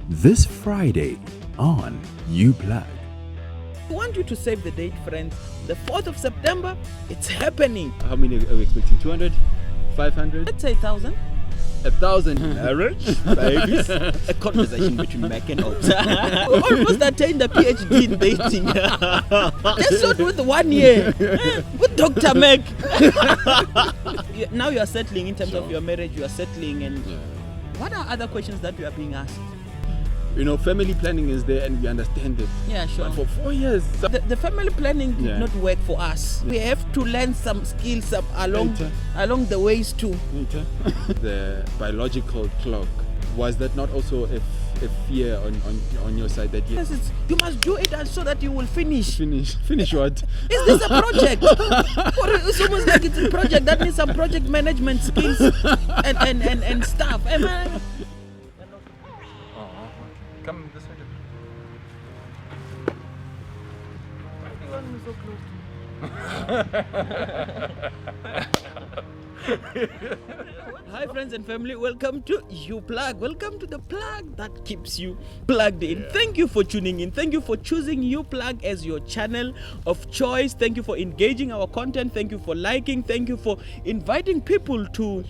this Friday on UPlug. I want you to save the date, friends. The 4th of September, it's happening. How many are we expecting? 200? 500? Let's say 1,000. 1,000 marriage babies. A conversation between Mac and Ops. We almost attained a PhD in dating. Just short with 1 year. With Dr. Mac. Now you are settling in terms of your marriage. You are settling. And what are other questions that you are being asked? You know, family planning is there and we understand it. Yeah, sure. But for 4 years, The family planning did not work for us. We have to learn some skills along the ways too. The biological clock, was that not also a fear on your side that Yes, you must do it so that you will finish. Finish what? Is this a project? Or it's almost like it's a project that needs some project management skills and stuff. Come this way. Hi friends and family, welcome to UPlug. Welcome to the plug that keeps you plugged in. Yeah. Thank you for tuning in. Thank you for choosing UPlug as your channel of choice. Thank you for engaging our content. Thank you for liking. Thank you for inviting people to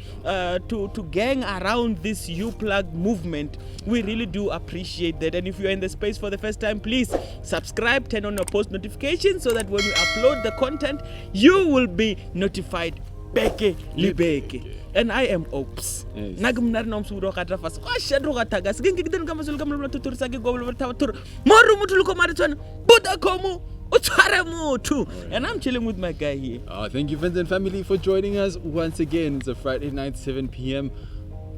gang around this UPlug movement. We really do appreciate that. And if you are in the space for the first time, please subscribe, turn on your post notifications so that when we upload the content, you will be notified. Beke libeke. And I am Ops. Nagumnar nom suro katra fas. Kwashadro katagas. Gingigden kamasul kamlo tutur sagi goblo tawatur. Moru mutuluko maritwan. Buda komu. Too. And I'm chilling with my guy here. Thank you, friends and family, for joining us once again. It's a Friday night, 7 p.m.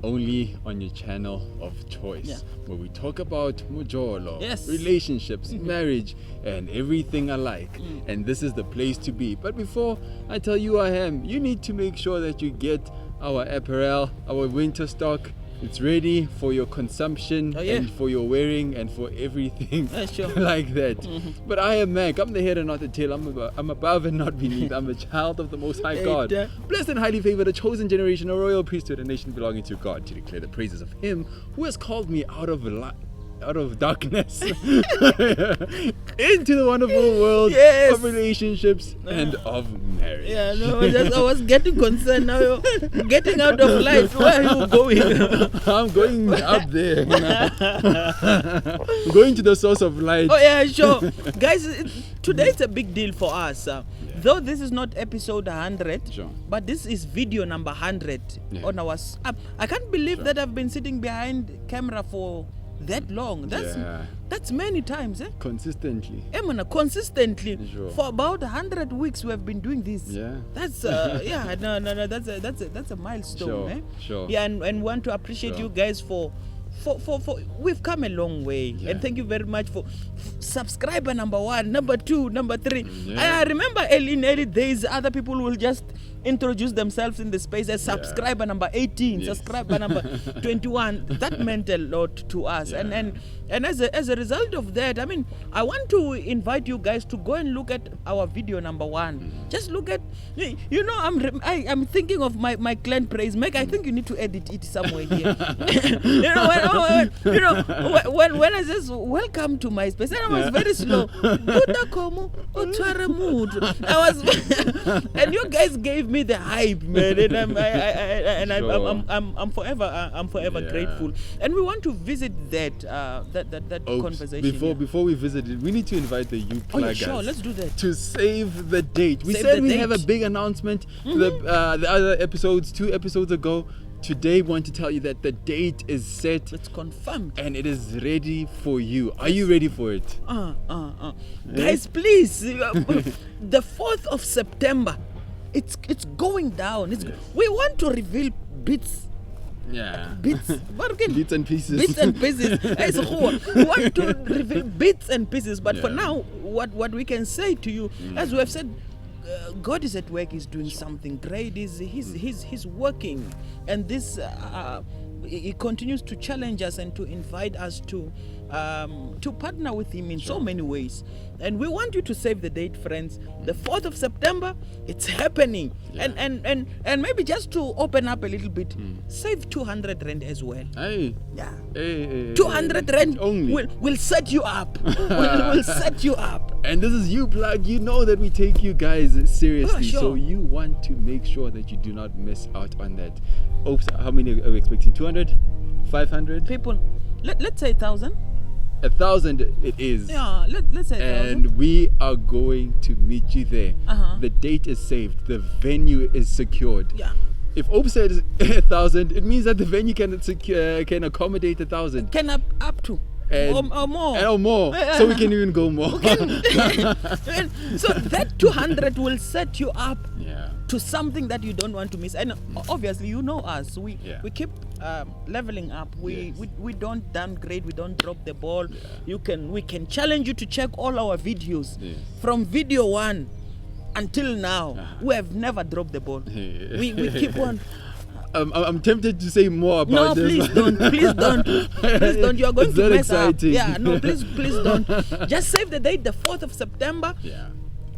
only on your channel of choice, where we talk about mujolo, relationships, marriage, and everything alike. And this is the place to be. But before I tell you who I am, you need to make sure that you get our apparel, our winter stock. It's ready for your consumption and for your wearing and for everything like that. But I am Mac. I'm the head and not the tail. I'm above and not beneath. I'm a child of the Most High God. Blessed and highly favored, a chosen generation, a royal priesthood, a nation belonging to God, to declare the praises of Him who has called me out of darkness into the wonderful world of relationships and of marriage. Yeah, no, I was getting concerned. Now you're getting out of light. Where are you going? I'm going up there. I'm going to the source of light. Oh yeah, sure. Guys, today it's a big deal for us. Though this is not episode 100, but this is video number 100 on our... I can't believe that I've been sitting behind camera for that long. That's many times, eh? Consistently. Consistently. For about 100 weeks we have been doing this. That's that's a milestone, Yeah, and want to appreciate you guys for we've come a long way, and thank you very much for subscriber number 1, number 2, number 3. I remember in early days other people will just introduce themselves in the space as subscriber number 18, subscriber number 21. That meant a lot to us, and as a result of that, I mean, I want to invite you guys to go and look at our video number 1. Just look at, you know, I'm thinking of my clan praise. Meg, I think you need to edit it somewhere here. When I says welcome to my space, and I was very slow. I was, and you guys gave me the hype, man, and I'm forever grateful. And we want to visit that conversation. Before we visit it, we need to invite the UPluggers. Let's do that. To save the date. We said we have a big announcement. The other episodes, 2 episodes ago. Today, we want to tell you that the date is set. It's confirmed. And it is ready for you. Are you ready for it? Guys, please. The 4th of September. It's going down. We want to reveal bits. Bits and pieces. We want to reveal bits and pieces. But for now, what we can say to you, as we have said, God is at work. He's doing something great. He's working, and this he continues to challenge us and to invite us to partner with him in so many ways. And we want you to save the date, friends. The 4th of September, it's happening. And maybe just to open up a little bit, save 200 rand as well. Hey. Yeah. Hey, 200 rand only. will set you up. will set you up. And this is You Plug. You know that we take you guys seriously. Sure. So you want to make sure that you do not miss out on that. Oops, how many are we expecting? 200? 500? People, let's say 1,000. 1,000 it is. Yeah, let's say 1,000. And we are going to meet you there. Uh-huh. The date is saved. The venue is secured. Yeah. If Ope said 1,000, it means that the venue can accommodate 1,000. Can up to. And, or more. Or more. So we can even go more. So that 200 will set you up to something that you don't want to miss. And obviously, you know us. We keep leveling up. We don't downgrade. We don't drop the ball. We can challenge you to check all our videos from video 1 until now. We have never dropped the ball. We keep on. I'm tempted to say more about this. No, please don't. You are going to mess exciting. up. Yeah, no, please don't. Just save the date, the 4th of September. Yeah.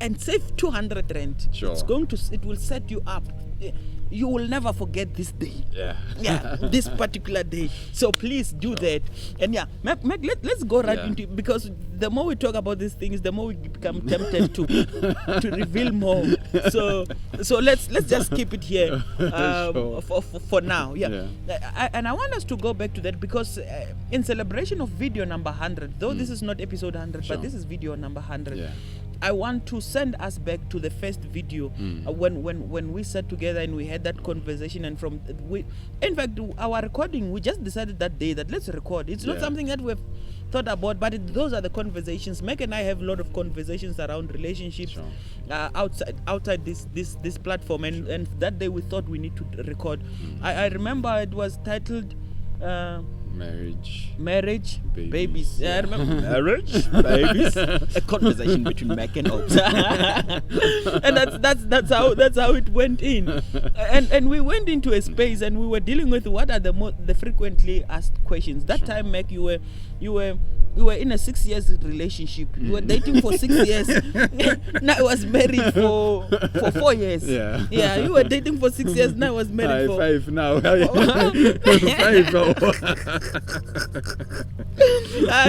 And save 200 rand. Sure. It will set you up. You will never forget this day. Yeah, this particular day. So please do that. And let's go right into it, because the more we talk about these things, the more we become tempted to reveal more. So let's just keep it here for now. And I want us to go back to that, because in celebration of video number 100, though this is not episode 100, but this is video number 100. I want to send us back to the first video when we sat together and we had that conversation. And in fact, our recording, we just decided that day that let's record. It's not something that we've thought about, but those are the conversations. Meg and I have a lot of conversations around relationships outside this platform. And that day we thought we need to record. I remember it was titled Marriage, babies. Yeah, I remember. Marriage, babies. A conversation between Mac and Oaks. And that's how it went in. And we went into a space and we were dealing with what are the frequently asked questions. That time, Mac, you were in a 6 years relationship. You were dating for 6 years. Now I was married for 4 years. Yeah, you were dating for 6 years. Now I was married for 5 now. 5.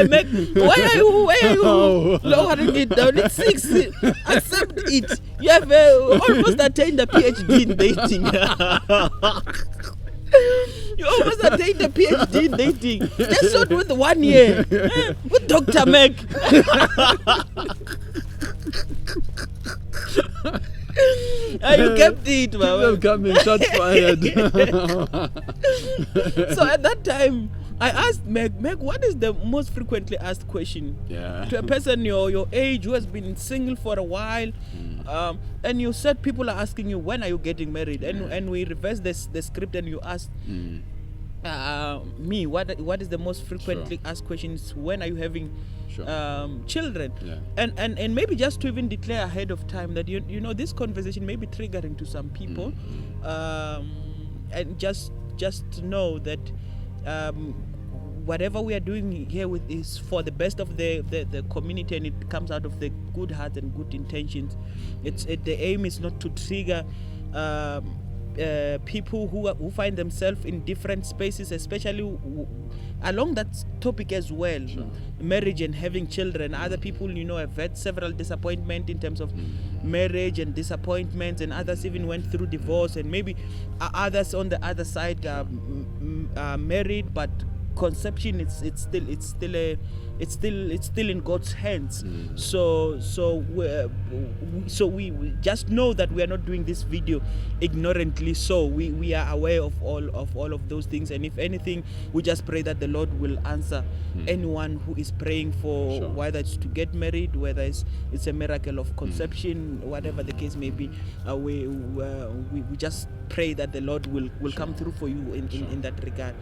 Meg, why are you lowering it down? It's 6. Accept it. You have almost attained a PhD in dating. You almost attained a PhD in dating. Just not with 1 year. With Dr. Meg. You kept it, man. Coming, shots fired. So at that time, I asked Meg, what is the most frequently asked question to a person your age who has been single for a while? And you said people are asking you, when are you getting married? And we reversed the script and you asked me, what is the most frequently asked questions? When are you having children? And maybe just to even declare ahead of time that you know this conversation may be triggering to some people, and just to know that whatever we are doing here is for the best of the community, and it comes out of the good heart and good intentions. The aim is not to trigger people who find themselves in different spaces, especially along that topic as well, marriage and having children. Other people, have had several disappointments in terms of marriage and disappointments, and others even went through divorce, and maybe others on the other side are married, but conception it's still in God's hands. So we just know that we are not doing this video ignorantly. So we are aware of all of those things, and if anything, we just pray that the Lord will answer anyone who is praying for whether it's to get married, whether it's a miracle of conception, whatever the case may be. We just pray that the Lord will come through for you in that regard.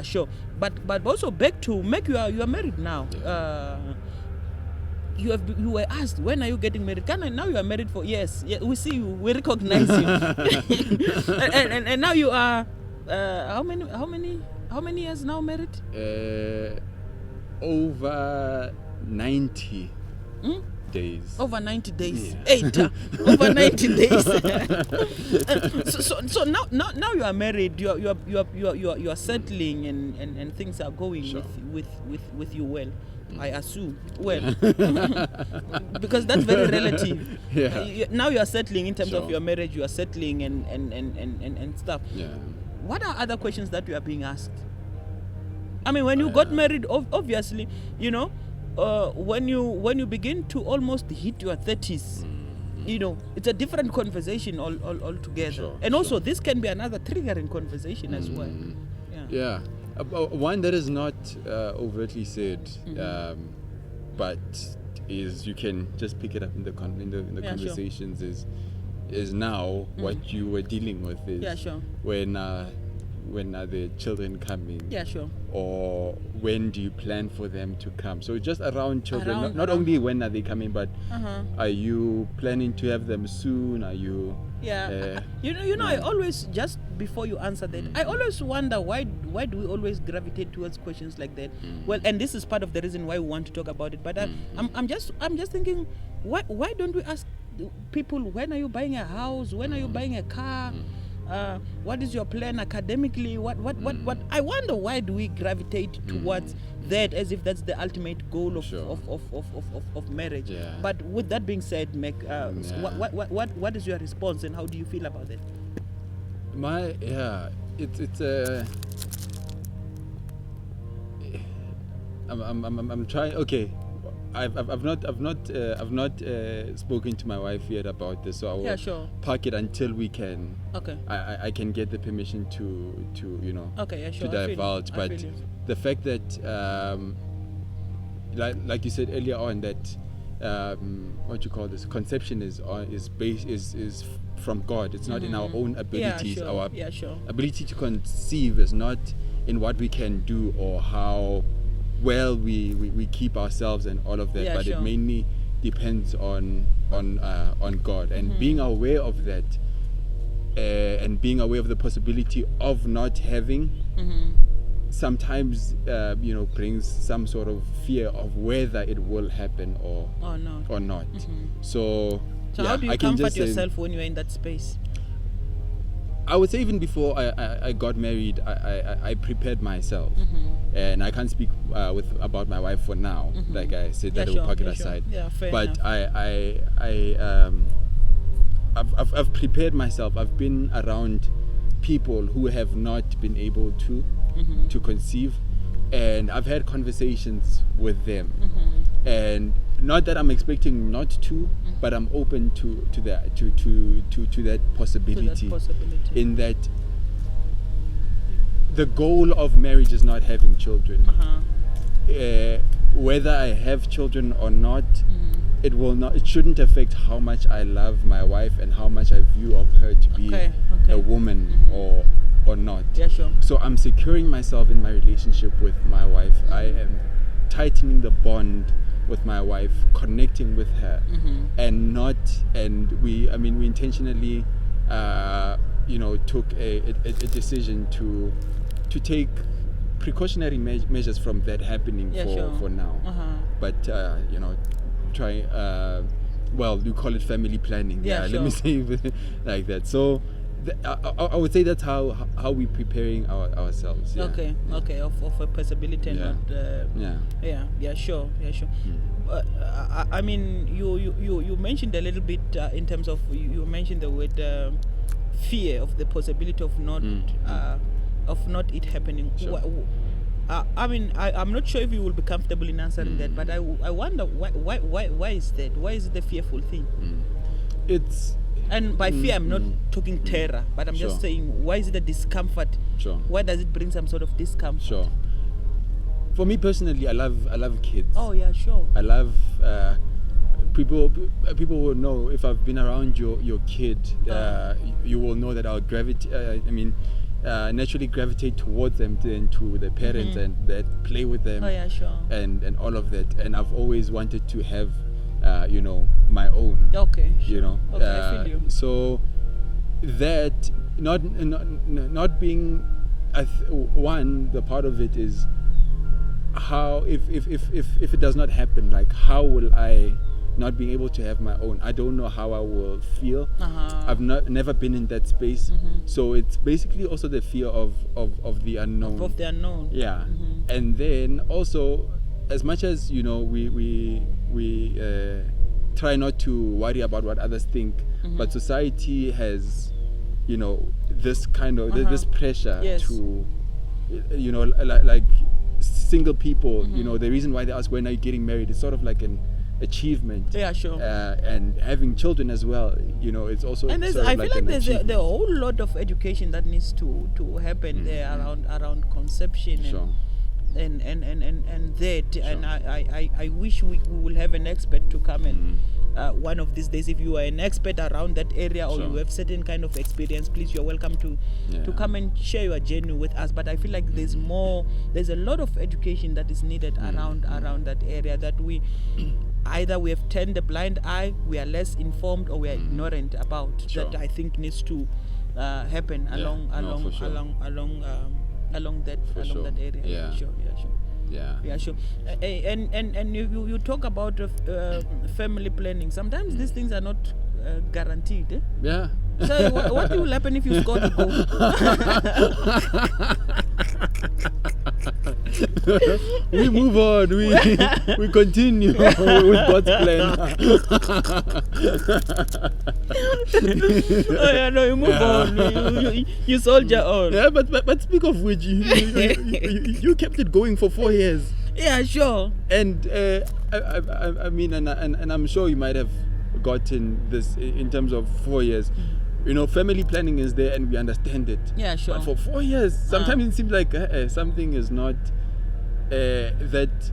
Sure. But also back to Meg, you are married now. You were asked, when are you getting married? Now you are married for yes. Yeah, we see you, we recognize you. and now you are How many years now married? Over 90 days. Over 90 days. Yeah. Over 90 days. so now you are married. You are settling and things are going Sure. with you well. I assume well, because that's very relative. Yeah. Now you are settling in terms of Sure. your marriage. You are settling and stuff. Yeah. What are other questions that you are being asked? I mean, when you got married, obviously, you know, when you begin to almost hit your 30s, you know, it's a different conversation altogether. Sure, and also, this can be another triggering conversation as well. Yeah. One that is not overtly said, but is you can just pick it up in the conversations. Sure. Is now what you were dealing with is when the children come in. Yeah, sure. Or when do you plan for them to come? So just around children, not only when are they coming, but are you planning to have them soon? Are you? Yeah. You know. I always, just before you answer that, I always wonder why do we always gravitate towards questions like that? Well, and this is part of the reason why we want to talk about it. But I'm just thinking, why don't we ask people, when are you buying a house? When are you buying a car? What is your plan academically? What? I wonder, why do we gravitate towards that as if that's the ultimate goal of marriage? Yeah. But with that being said, Meg, what is your response and how do you feel about it? It's I'm trying. Okay, I've not spoken to my wife yet about this, so I will park it until we can. Okay. I can get the permission to you know. Okay, yeah, sure. To divulge, but the fact that like you said earlier on, that what you call this, conception is from God. It's not in our own abilities. Our ability to conceive is not in what we can do or how well we keep ourselves and all of that, but it mainly depends on God, and being aware of that, and being aware of the possibility of not having sometimes brings some sort of fear of whether it will happen or not. So how do you comfort yourself when you're in that space? I would say even before I got married, I prepared myself, and I can't speak about my wife for now. Like I said, that will park it aside. Yeah, fair but enough. I've prepared myself. I've been around people who have not been able to conceive, and I've had conversations with them, and not that I'm expecting not to, but I'm open to that to that possibility. In that the goal of marriage is not having children. Whether I have children or not, it shouldn't affect how much I love my wife and how much I view of her to be a woman or not. Yeah, sure. So I'm securing myself in my relationship with my wife. I am tightening the bond with my wife, connecting with her, and we intentionally took a decision to take precautionary measures from that happening for now. But try you call it family planning. Let me say it like that. So I would say that's how we're preparing ourselves. Okay, of a possibility and not. Sure. I mean, you mentioned a little bit in terms of you mentioned the word fear of the possibility of not it happening. Sure. I'm not sure if you will be comfortable in answering that, but I wonder why is that? Why is it a fearful thing? And by fear, I'm not talking terror, but I'm just saying, why is it a discomfort? Sure. Why does it bring some sort of discomfort? Sure. For me personally, I love kids. Oh yeah, sure. I love people will know if I've been around your kid. You will know that I'll naturally gravitate towards them and to the parents and that play with them. Oh yeah, sure. And all of that. And I've always wanted to have my own. Okay. Okay, I feel you. So that not being one, the part of it is how if it does not happen, like how will I not being able to have my own? I don't know how I will feel. I've never been in that space, so it's basically also the fear of the unknown. Of the unknown. Yeah, and then also, as much as we try not to worry about what others think, but society has, this kind of this pressure to, like single people. The reason why they ask when are you getting married is sort of like an achievement. Yeah, sure. And having children as well, it's also. And I feel like there's a whole lot of education that needs to happen there around conception and that. Sure. And I wish we will have an expert to come and one of these days, if you are an expert around that area or you have certain kind of experience, please, you're welcome to come and share your journey with us. But I feel like there's a lot of education that is needed around that area, that we either we have turned a blind eye, we are less informed, or we are ignorant about. That I think needs to happen along that area. Yeah. Sure. Yeah, sure. And you talk about family planning. Sometimes these things are not guaranteed. Eh? Yeah. So what will happen if you score the goal? We move on. We continue with God's plan. Oh yeah, no, you move on. You soldier on. Yeah, but speak of which, you kept it going for 4 years. Yeah, sure. And I mean, and I'm sure you might have gotten this in terms of 4 years. Family planning is there and we understand it. Yeah, sure. But for 4 years, sometimes it seems like something is not that.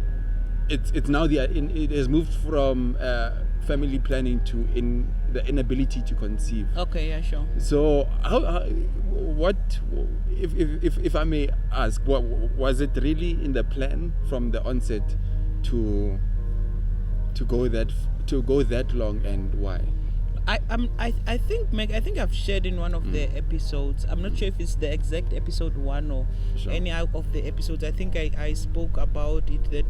It's now it has moved from family planning to the inability to conceive. Okay, yeah, sure. So what if I may ask, what was it really in the plan from the onset to go that long, and why? I think, Meg, I've shared in one of the episodes. I'm not sure if it's the exact episode 1 or any of the episodes. I think I spoke about it that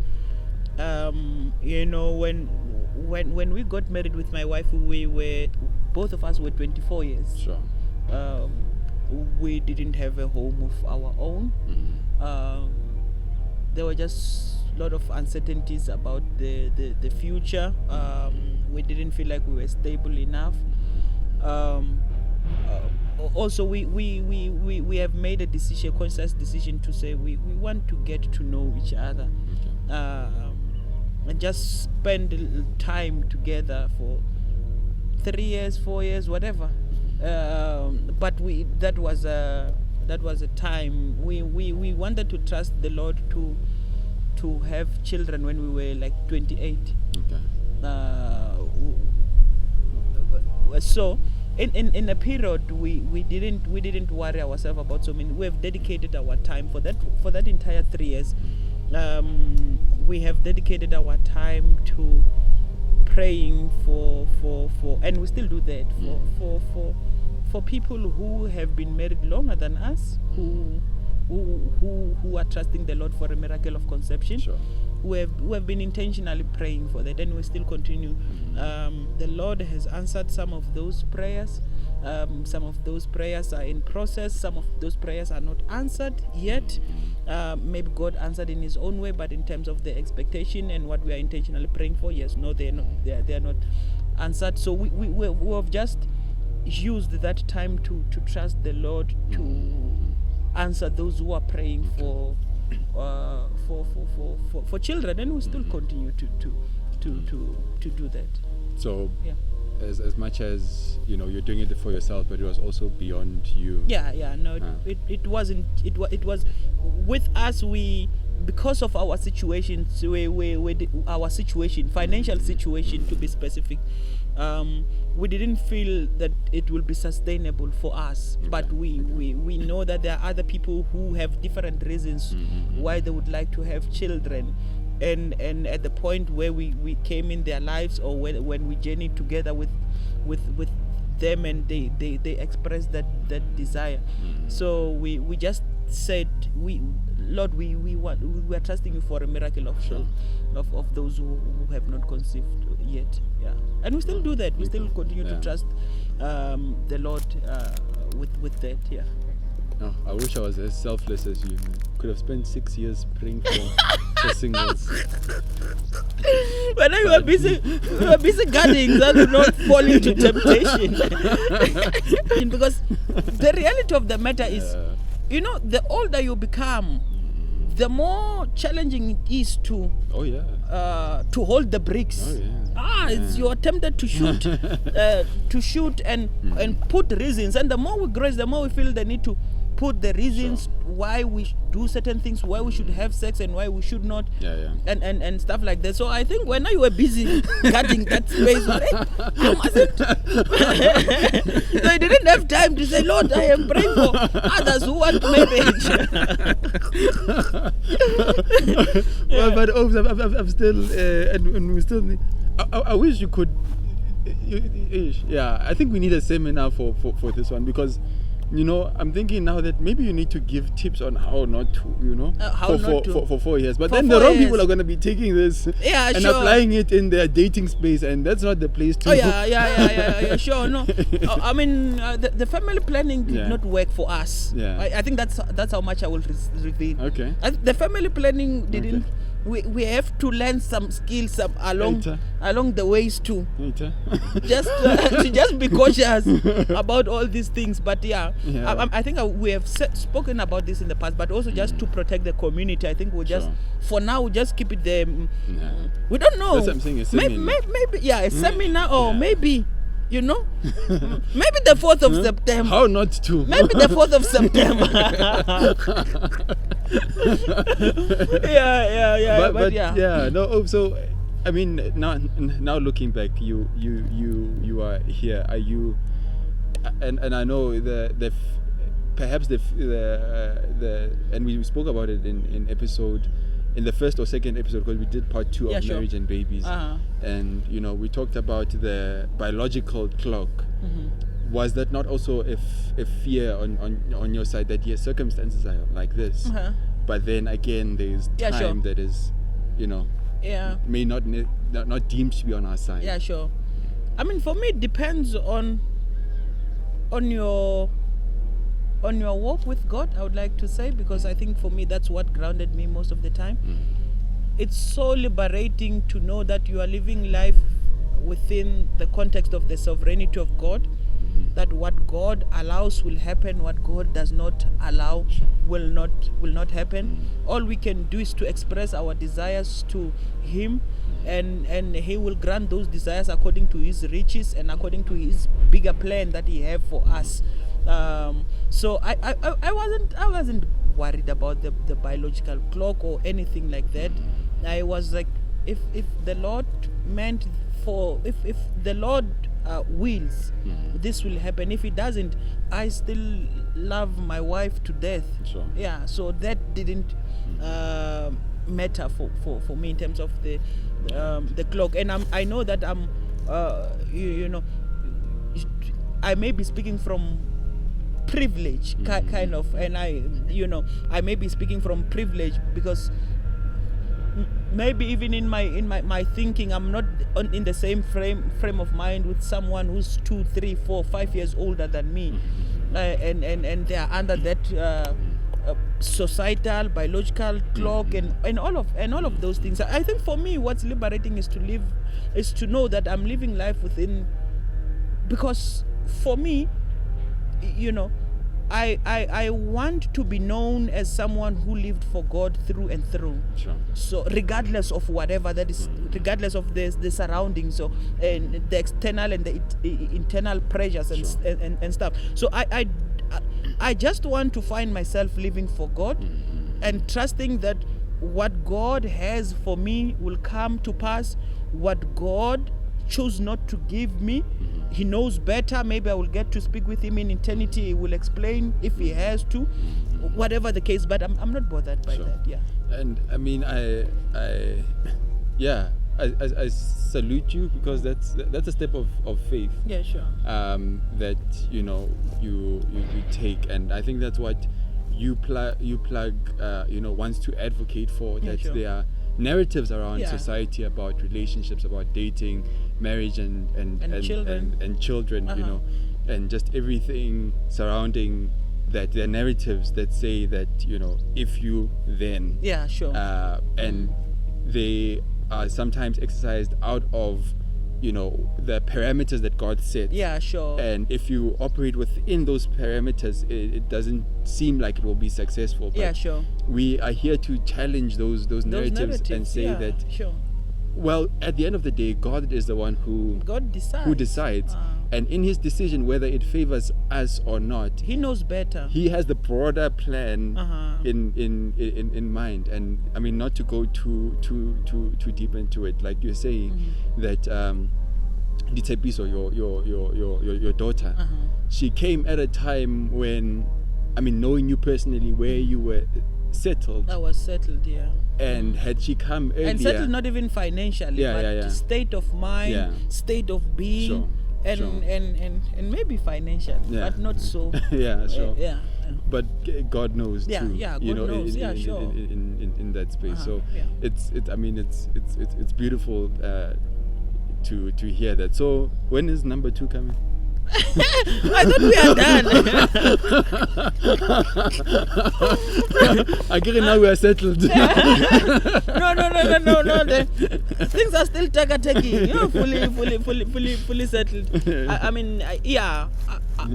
when we got married with my wife, both of us were 24 years. Sure. We didn't have a home of our own. There were just a lot of uncertainties about the future. We didn't feel like we were stable enough. Also, we have made a conscious decision to say we want to get to know each other, and just spend time together for 3 years, 4 years, whatever. But that was a time we wanted to trust the Lord to have children when we were like 28. Okay. So in a period we didn't worry ourselves about so many. We have dedicated our time for that entire 3 years. We have dedicated our time to praying for and we still do that for people who have been married longer than us, who are trusting the Lord for a miracle of conception. Sure. We have been intentionally praying for that, and we still continue. The Lord has answered some of those prayers. Some of those prayers are in process. Some of those prayers are not answered yet. Maybe God answered in His own way, but in terms of the expectation and what we are intentionally praying for, yes, no, they are not answered. So we have just used that time to trust the Lord to answer those who are praying for children, and we still continue to do that. So yeah. As much as you're doing it for yourself, but it was also beyond you. It wasn't. It was with us. Because of our situation, our situation, financial situation to be specific, we didn't feel that it will be sustainable for us. Okay. But we know that there are other people who have different reasons why they would like to have children. And at the point where we came in their lives, or when we journeyed together with them, and they express that desire. So we just said, Lord, we are trusting you for a miracle of those who have not conceived yet. Yeah, and we still do that. We still continue to trust the Lord with that. Yeah. Oh, I wish I was as selfless as you. Could have spent 6 years praying for singles. But now you are busy guarding that you not fall into temptation. Because the reality of the matter is, the older you become, the more challenging it is to hold the bricks. You are tempted to shoot, and put reasons, and the more we grow, the more we feel the need to put the reasons why we do certain things, why we should have sex and why we should not, and stuff like that. So I think when you were busy guarding that space, I mustn't. So I didn't have time to say, Lord, I am praying for others who want marriage. But I'm still, and we still. I wish you could. I think we need a seminar for this one, because I'm thinking now that maybe you need to give tips on how not to, for 4 years. But then the wrong people are going to be taking this and applying it in their dating space, and that's not the place to. Sure. No, I mean the family planning did not work for us. I think that's how much I will reveal. Okay. The family planning didn't. Okay. We have to learn some skills along the ways too. Just be cautious about all these things. But I think we have spoken about this in the past. But also just to protect the community, I think we'll just for now we'll just keep it there. We don't know. That's what I'm saying. A seminar. Maybe a seminar, or maybe. Maybe the 4th of September. How not to? Maybe the 4th of September. So I mean, now looking back, you are here. Are you? And I know perhaps and we spoke about it in the first or second episode, because we did part 2 of marriage and babies, and we talked about the biological clock. Was that not also a fear on your side, that circumstances are like this, but then again there's time that is may not deemed to be on our side? Yeah, sure. I mean, for me it depends on your walk with God, I would like to say, because I think for me that's what grounded me most of the time. It's so liberating to know that you are living life within the context of the sovereignty of God, that what God allows will happen, what God does not allow will not happen. All we can do is to express our desires to Him, and He will grant those desires according to His riches and according to His bigger plan that He have for us. So I wasn't worried about the biological clock or anything like that. I was like, if the Lord meant if the Lord wills, this will happen. If He doesn't, I still love my wife to death. Sure. Yeah. So that didn't matter for me in terms of the clock. And I know that I may be speaking from privilege, kind of, and I may be speaking from privilege because maybe even in my thinking, I'm not in the same frame of mind with someone who's 2, 3, 4, 5 years older than me, and they are under that societal biological clock and all of those things. I think for me, what's liberating is to know that I'm living life within, because for me, I want to be known as someone who lived for God through and through. Sure. So regardless of whatever that is, regardless of the surroundings, so and the external and the internal pressures and stuff. So I just want to find myself living for God and trusting that what God has for me will come to pass. What God chose not to give me, He knows better. Maybe I will get to speak with Him in eternity. He will explain if He has to, whatever the case. But I'm not bothered by that. Yeah. And I mean, I salute you, because that's a step of faith. Yeah, sure. That you take, and I think that's what you plug wants to advocate for. Yeah, that sure. there are narratives around Yeah. society about relationships, about dating, marriage, and children. and children, Uh-huh. and just everything surrounding that. There are narratives that say that if you then, Yeah, sure. and they are sometimes exercised out of the parameters that God sets. Yeah, sure. And if you operate within those parameters, it doesn't seem like it will be successful. But Yeah, sure. we are here to challenge those narratives and say yeah, that, sure. well, at the end of the day, God is the one who decides. And in his decision, whether it favors us or not, He knows better. he has the broader plan Uh-huh. in mind. And I mean, not to go too deep into it, like you're saying, that Ditepiso, your daughter, Uh-huh. she came at a time when, I mean, knowing you personally, where you were settled, I was settled, yeah. and had she come earlier, And settled not even financially, Yeah, but yeah, yeah. state of mind, Yeah. state of being, Sure, and, sure. and maybe financial, Yeah. but not so. yeah, sure. Yeah. But God knows Yeah, too. yeah, you God know, knows. Yeah, sure. in that space. Uh-huh, So yeah. it's beautiful to hear that. So when is number 2 coming? I thought we are done. I get it, now we are settled. No. Things are still taking. You're fully settled. I mean, yeah. I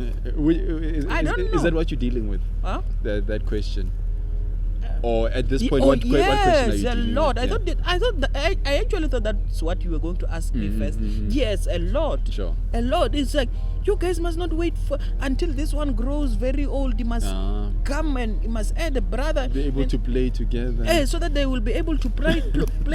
don't know. Is that what you're dealing with? Huh? That question? Or at this point, Oh, what question are you yes, a dealing lot. with? I actually thought that's what you were going to ask me first. Yes, a lot. Sure. A lot. It's like, you guys must not wait until this one grows very old. He must come and he must add a brother. Be able to play together. So that they will be able to play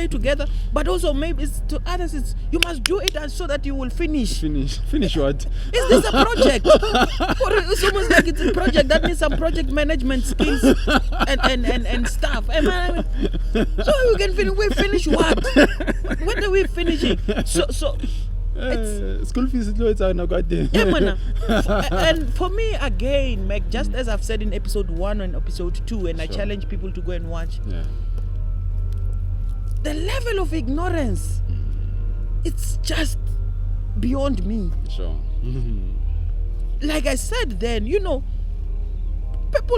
together. But also maybe it's to others, it's you must do it so that you will finish. Finish what? Is this a project? Or it's almost like it's a project that needs some project management skills and stuff. So we can finish. We finish what? When are we finishing? So School fees is now got there. yeah, man. And for me again, Meg, just as I've said in episode 1 and episode 2, and I Sure. challenge people to go and watch, Yeah. the level of ignorance, it's just beyond me. Sure. Like I said then, people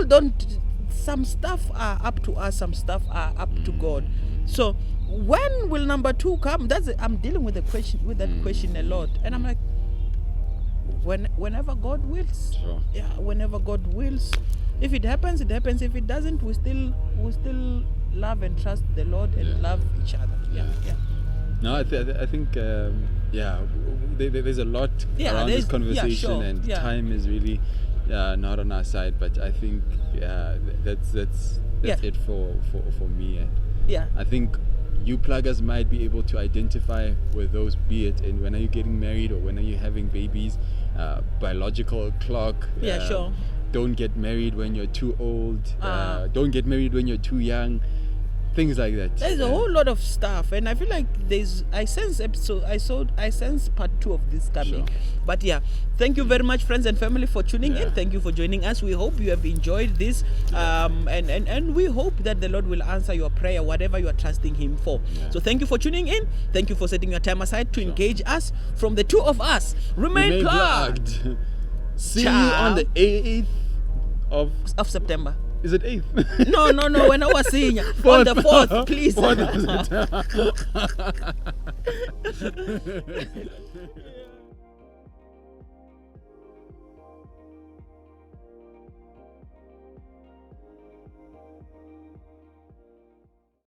don't, some stuff are up to us, some stuff are up to God. So when will number 2 come? I'm dealing with that question a lot, and I'm like, whenever God wills. Sure. Yeah, whenever God wills. If it happens, it happens. If it doesn't, we still love and trust the Lord and love each other. Yeah. No, I think there's a lot around this conversation, and time is really not on our side. But I think that's it for me. And I think you pluggers might be able to identify with those, be it in when are you getting married or when are you having babies, biological clock. Sure. Don't get married when you're too old. Don't get married when you're too young. Things like that. There's a whole lot of stuff, and I feel like I sense part 2 of this coming. Sure. But thank you very much, friends and family, for tuning in. Thank you for joining us. We hope you have enjoyed this, and we hope that the Lord will answer your prayer, whatever you are trusting Him for. So thank you for tuning in. Thank you for setting your time aside to engage us. From the 2 of us, remain plugged. See you on the 8th of September. Is it 8th? No. When I was seeing on the 4th, please. 4th.